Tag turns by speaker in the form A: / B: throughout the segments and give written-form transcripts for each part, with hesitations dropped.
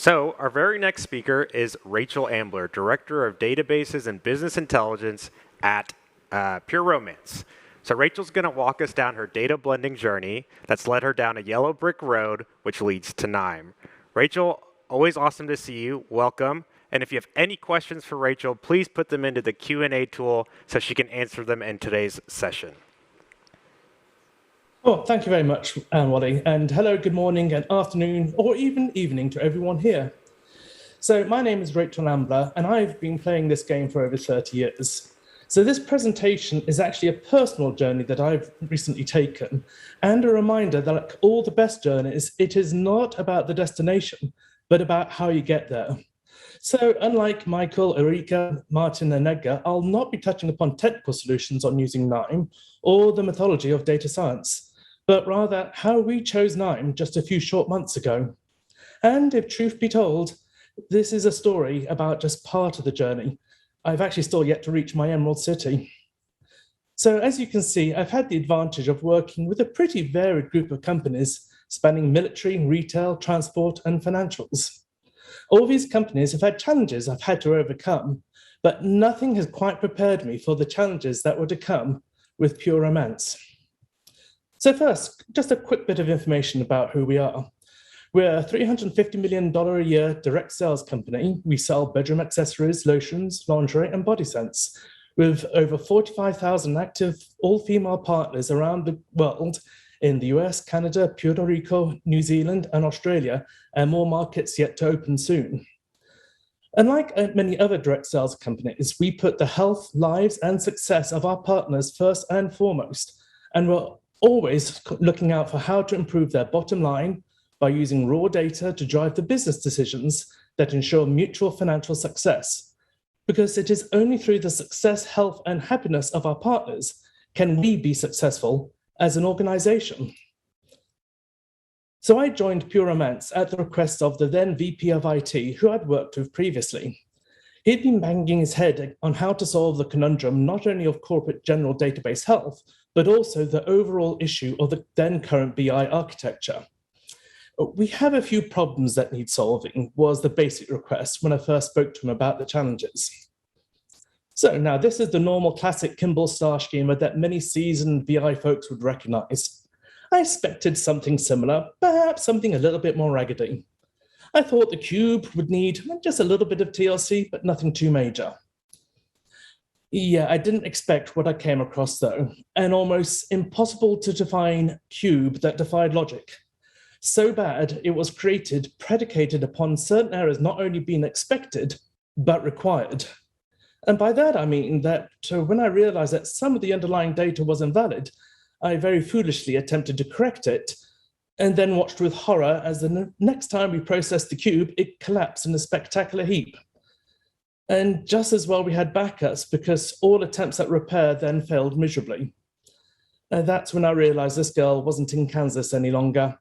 A: So, our very next speaker is Rachel Ambler, Director of Databases and Business Intelligence at Pure Romance. So, Rachel's going to walk us down her data blending journey that's led her down a yellow brick road, which leads to Knime. Rachel, always awesome to see you. Welcome. And if you have any questions for Rachel, please put them into the Q&A tool so she can answer them in today's session.
B: Well, thank you very much, Wally, and hello, good morning and afternoon, or even evening to everyone here. So my name is Rachel Ambler, and I've been playing this game for over 30 years. So this presentation is actually a personal journey that I've recently taken, and a reminder that like all the best journeys, it is not about the destination, but about how you get there. So unlike Michael, Erika, Martin, and Edgar, I'll not be touching upon technical solutions on using Knime or the mythology of data science, but rather how we chose Knime just a few short months ago. And if truth be told, this is a story about just part of the journey. I've actually still yet to reach my Emerald City. So as you can see, I've had the advantage of working with a pretty varied group of companies spanning military, retail, transport, and financials. All these companies have had challenges I've had to overcome, but nothing has quite prepared me for the challenges that were to come with Pure Romance. So first, just a quick bit of information about who we are. We're a $350 million a year direct sales company. We sell bedroom accessories, lotions, lingerie, and body scents, with over 45,000 active all-female partners around the world in the US, Canada, Puerto Rico, New Zealand, and Australia, and more markets yet to open soon. Unlike many other direct sales companies, we put the health, lives, and success of our partners first and foremost, and we're always looking out for how to improve their bottom line by using raw data to drive the business decisions that ensure mutual financial success. Because it is only through the success, health, and happiness of our partners can we be successful as an organization. So I joined Pure Romance at the request of the then VP of IT, who I'd worked with previously. He'd been banging his head on how to solve the conundrum not only of corporate general database health, but also the overall issue of the then current BI architecture. We have a few problems that need solving, was the basic request when I first spoke to him about the challenges. So now this is the normal classic Kimball star schema that many seasoned BI folks would recognize. I expected something similar, perhaps something a little bit more raggedy. I thought the cube would need just a little bit of TLC, but nothing too major. Yeah, I didn't expect what I came across though, an almost impossible to define cube that defied logic. So bad, it was created, predicated upon certain errors not only being expected, but required. And by that, I mean that when I realized that some of the underlying data was invalid, I very foolishly attempted to correct it, and then watched with horror as the next time we processed the cube, it collapsed in a spectacular heap. And just as well we had backups, because all attempts at repair then failed miserably. And that's when I realized this girl wasn't in Kansas any longer.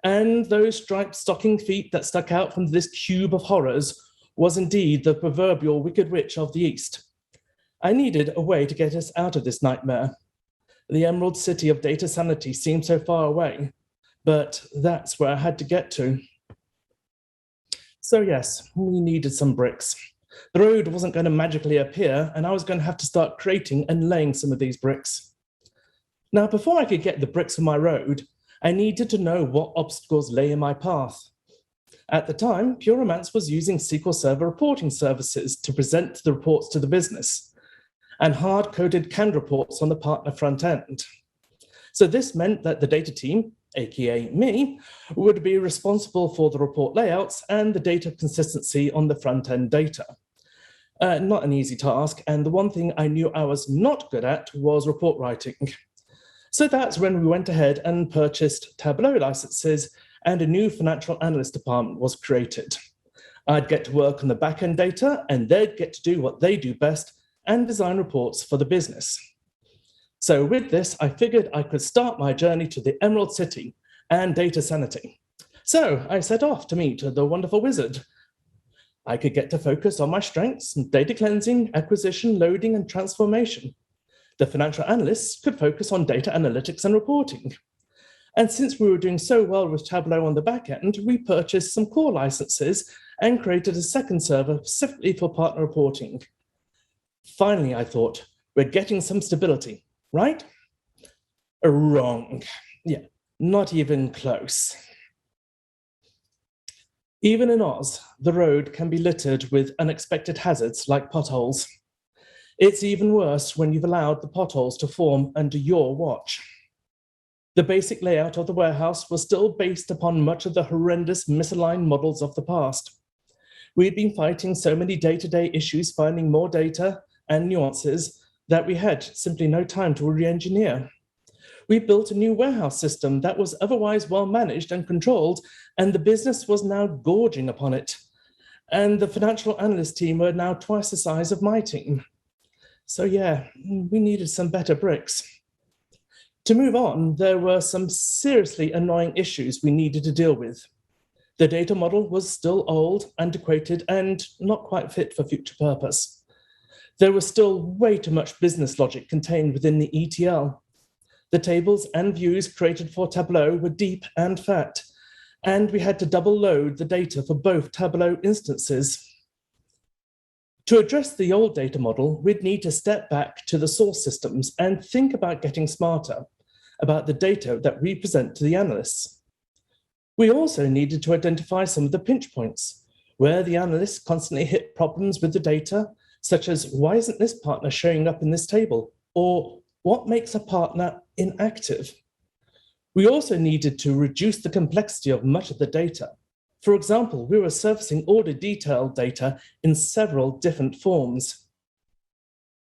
B: And those striped stocking feet that stuck out from this cube of horrors was indeed the proverbial Wicked Witch of the East. I needed a way to get us out of this nightmare. The Emerald City of data sanity seemed so far away, but that's where I had to get to. So yes, we needed some bricks. The road wasn't going to magically appear, and I was going to have to start creating and laying some of these bricks. Now, before I could get the bricks for my road, I needed to know what obstacles lay in my path. At the time, Pure Romance was using SQL Server reporting services to present the reports to the business, and hard-coded canned reports on the partner front end. So this meant that the data team, aka me, would be responsible for the report layouts and the data consistency on the front-end data. Not an easy task, and the one thing I knew I was not good at was report writing. So that's when we went ahead and purchased Tableau licenses, and a new financial analyst department was created. I'd get to work on the back-end data, and they'd get to do what they do best and design reports for the business. So with this, I figured I could start my journey to the Emerald City and data sanity. So I set off to meet the wonderful wizard. I could get to focus on my strengths, data cleansing, acquisition, loading, and transformation. The financial analysts could focus on data analytics and reporting. And since we were doing so well with Tableau on the back end, we purchased some core licenses and created a second server specifically for partner reporting. Finally, I thought, we're getting some stability, right? Wrong. Yeah, not even close. Even in Oz, the road can be littered with unexpected hazards like potholes. It's even worse when you've allowed the potholes to form under your watch. The basic layout of the warehouse was still based upon much of the horrendous misaligned models of the past. We had been fighting so many day-to-day issues, finding more data and nuances that we had simply no time to re-engineer. We built a new warehouse system that was otherwise well managed and controlled, and the business was now gorging upon it. And the financial analyst team were now twice the size of my team. So yeah, we needed some better bricks. To move on, there were some seriously annoying issues we needed to deal with. The data model was still old, antiquated, and not quite fit for future purpose. There was still way too much business logic contained within the ETL. The tables and views created for Tableau were deep and fat, and we had to double load the data for both Tableau instances. To address the old data model, we'd need to step back to the source systems and think about getting smarter about the data that we present to the analysts. We also needed to identify some of the pinch points, where the analysts constantly hit problems with the data, such as, why isn't this partner showing up in this table? Or what makes a partner inactive? We also needed to reduce the complexity of much of the data. For example, we were surfacing order detail data in several different forms.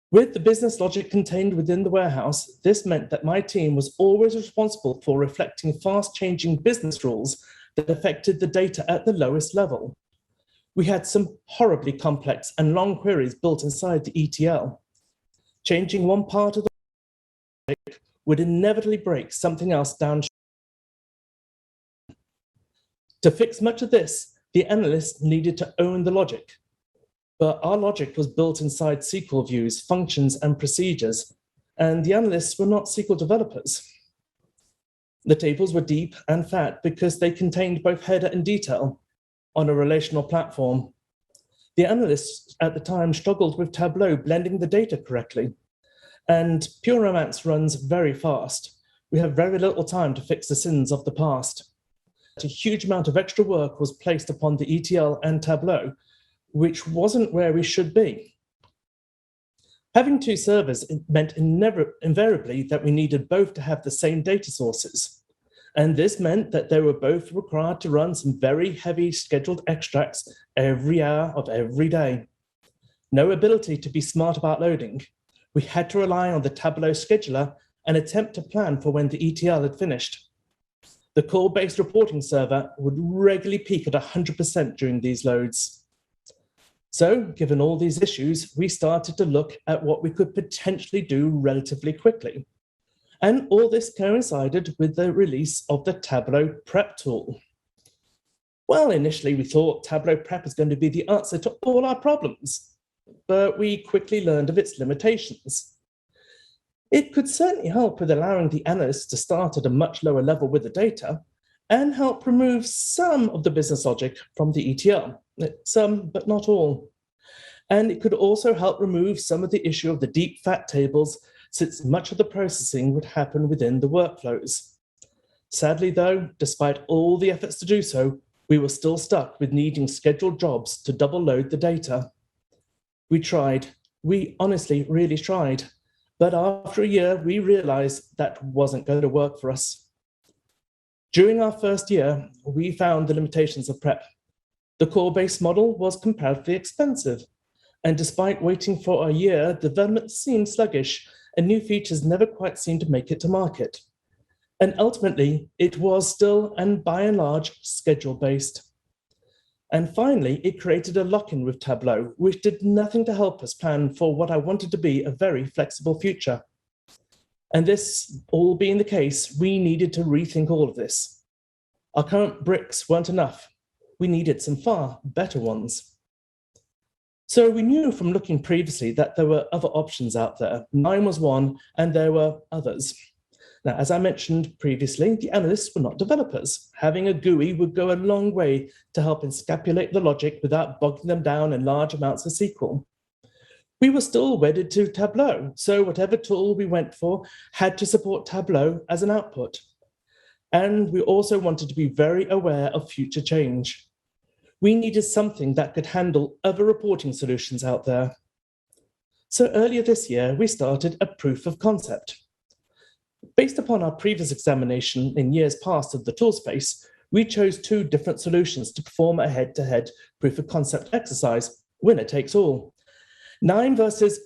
B: With the business logic contained within the warehouse, this meant that my team was always responsible for reflecting fast-changing business rules that affected the data at the lowest level. We had some horribly complex and long queries built inside the ETL. Changing one part of the logic would inevitably break something else down. To fix much of this, the analysts needed to own the logic. But our logic was built inside SQL views, functions, and procedures, and the analysts were not SQL developers. The tables were deep and fat because they contained both header and detail on a relational platform. The analysts at the time struggled with Tableau blending the data correctly, and Pure Romance runs very fast. We have very little time to fix the sins of the past. A huge amount of extra work was placed upon the ETL and Tableau, which wasn't where we should be. Having two servers meant invariably that we needed both to have the same data sources. And this meant that they were both required to run some very heavy scheduled extracts every hour of every day. No ability to be smart about loading. We had to rely on the Tableau scheduler and attempt to plan for when the ETL had finished. The core-based reporting server would regularly peak at 100% during these loads. So, given all these issues, we started to look at what we could potentially do relatively quickly. And all this coincided with the release of the Tableau Prep tool. Well, initially we thought Tableau Prep was going to be the answer to all our problems, but we quickly learned of its limitations. It could certainly help with allowing the analysts to start at a much lower level with the data and help remove some of the business logic from the ETL. Some, but not all. And it could also help remove some of the issue of the deep fat tables, since much of the processing would happen within the workflows. Sadly though, despite all the efforts to do so, we were still stuck with needing scheduled jobs to double load the data. We tried, we honestly really tried, but after a year, we realized that wasn't going to work for us. During our first year, we found the limitations of prep. The core-based model was comparatively expensive, and despite waiting for a year, development seemed sluggish, and new features never quite seemed to make it to market. And ultimately, it was still, and by and large, schedule-based. And finally, it created a lock-in with Tableau, which did nothing to help us plan for what I wanted to be a very flexible future. And this all being the case, we needed to rethink all of this. Our current bricks weren't enough. We needed some far better ones. So we knew from looking previously that there were other options out there. Knime was one, and there were others. Now, as I mentioned previously, the analysts were not developers. Having a GUI would go a long way to help encapsulate the logic without bogging them down in large amounts of SQL. We were still wedded to Tableau, so whatever tool we went for had to support Tableau as an output. And we also wanted to be very aware of future change. We needed something that could handle other reporting solutions out there. So earlier this year, we started a proof of concept. Based upon our previous examination in years past of the tool space, we chose two different solutions to perform a head-to-head proof of concept exercise, winner takes all. Knime versus,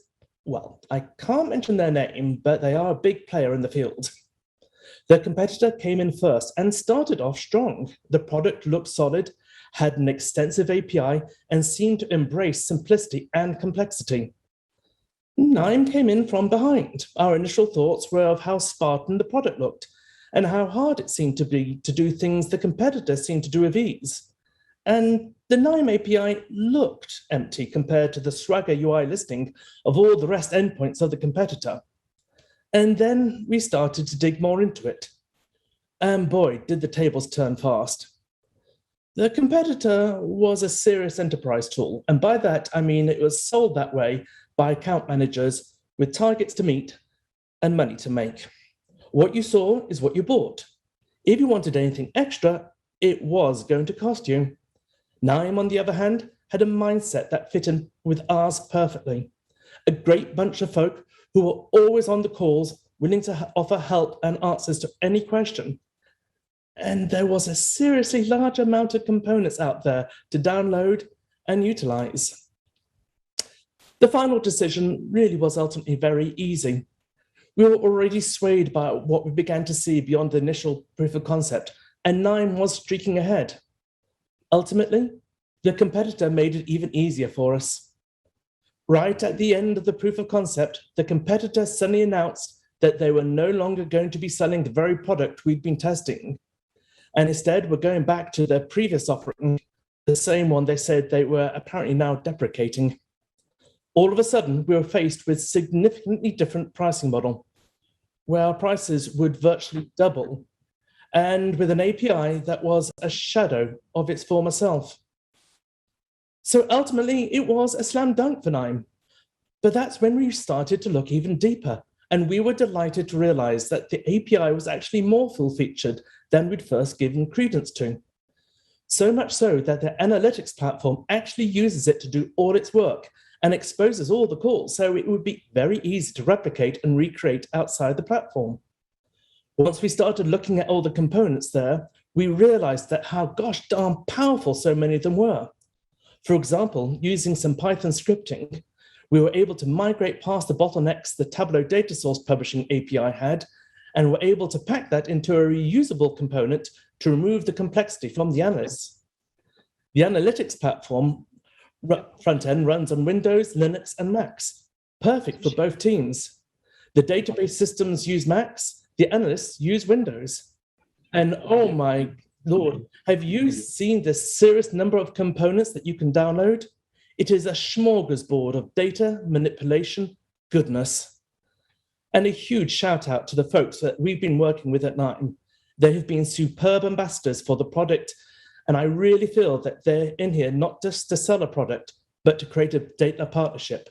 B: well, I can't mention their name, but they are a big player in the field. Their competitor came in first and started off strong. The product looked solid, had an extensive API, and seemed to embrace simplicity and complexity. Knime came in from behind. Our initial thoughts were of how Spartan the product looked and how hard it seemed to be to do things the competitors seemed to do with ease. And the Knime API looked empty compared to the Swagger UI listing of all the REST endpoints of the competitor. And then we started to dig more into it. And boy, did the tables turn fast. The competitor was a serious enterprise tool. And by that, I mean it was sold that way by account managers with targets to meet and money to make. What you saw is what you bought. If you wanted anything extra, it was going to cost you. Knime, on the other hand, had a mindset that fit in with ours perfectly. A great bunch of folk who were always on the calls, willing to offer help and answers to any question. And there was a seriously large amount of components out there to download and utilize. The final decision really was ultimately very easy. We were already swayed by what we began to see beyond the initial proof of concept, and Knime was streaking ahead. Ultimately, the competitor made it even easier for us. Right at the end of the proof of concept, the competitor suddenly announced that they were no longer going to be selling the very product we'd been testing, and instead were going back to their previous offering, the same one they said they were apparently now deprecating. All of a sudden, we were faced with significantly different pricing model, where our prices would virtually double, and with an API that was a shadow of its former self. So ultimately, it was a slam dunk for Knime. But that's when we started to look even deeper, and we were delighted to realize that the API was actually more full-featured than we'd first given credence to. So much so that the analytics platform actually uses it to do all its work and exposes all the calls, so it would be very easy to replicate and recreate outside the platform. Once we started looking at all the components there, we realized that how gosh darn powerful so many of them were. For example, using some Python scripting, we were able to migrate past the bottlenecks the Tableau data source publishing API had, and were able to pack that into a reusable component to remove the complexity from the analysts. The analytics platform front end runs on Windows, Linux, and Macs, perfect for both teams. The database systems use Macs, the analysts use Windows. And oh my Lord, have you seen the serious number of components that you can download? It is a smorgasbord of data, manipulation, goodness. And a huge shout out to the folks that we've been working with at Knime. They have been superb ambassadors for the product, and I really feel that they're in here not just to sell a product, but to create a data partnership.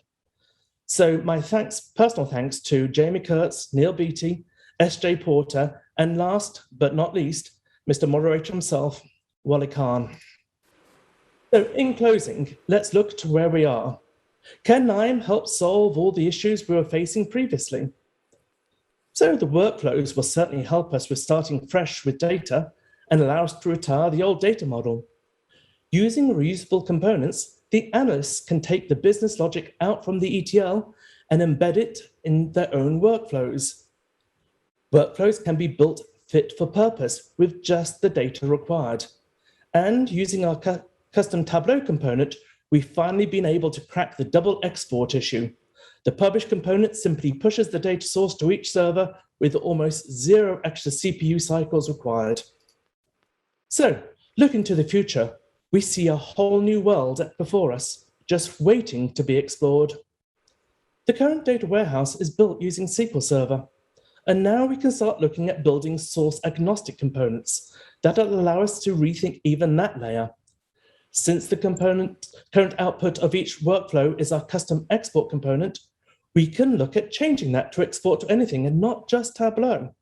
B: So my personal thanks to Jamie Kurtz, Neil Beattie, S.J. Porter, and last but not least, Mr. Moderator himself, Wally Khan. So in closing, let's look to where we are. Can Knime help solve all the issues we were facing previously? So the workflows will certainly help us with starting fresh with data and allow us to retire the old data model. Using reusable components, the analysts can take the business logic out from the ETL and embed it in their own workflows. Workflows can be built fit for purpose with just the data required. And using our custom Tableau component, we've finally been able to crack the double export issue. The publish component simply pushes the data source to each server with almost zero extra CPU cycles required. So, looking to the future, we see a whole new world before us, just waiting to be explored. The current data warehouse is built using SQL Server. And now we can start looking at building source agnostic components that will allow us to rethink even that layer. Since the current output of each workflow is our custom export component, we can look at changing that to export to anything and not just Tableau.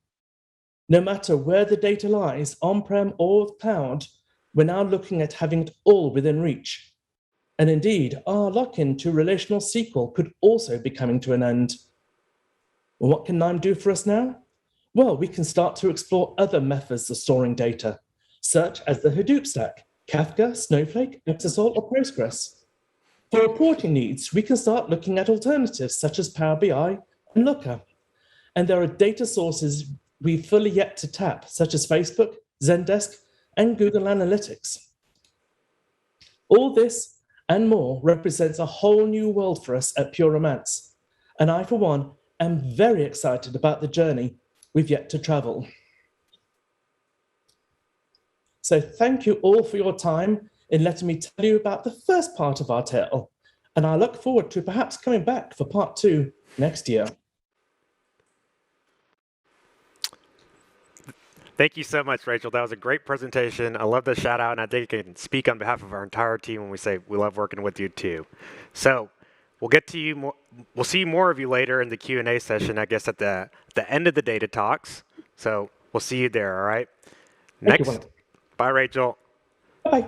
B: No matter where the data lies, on-prem or cloud, we're now looking at having it all within reach. And indeed, our lock-in to relational SQL could also be coming to an end. Well, what can Knime do for us now? Well, we can start to explore other methods of storing data, such as the Hadoop stack, Kafka, Snowflake, Exasol, or Postgres. For reporting needs, we can start looking at alternatives such as Power BI and Looker. And there are data sources we've fully yet to tap, such as Facebook, Zendesk, and Google Analytics. All this and more represents a whole new world for us at Pure Romance. And I, for one, am very excited about the journey we've yet to travel. So thank you all for your time in letting me tell you about the first part of our tale. And I look forward to perhaps coming back for part 2 next year.
A: Thank you so much, Rachel. That was a great presentation. I love the shout out, and I think I can speak on behalf of our entire team when we say we love working with you too. So we'll get to you more. We'll see more of you later in the Q&A session, I guess, at the end of the data talks. So we'll see you there, all right? Next. Bye, Rachel.
B: Bye.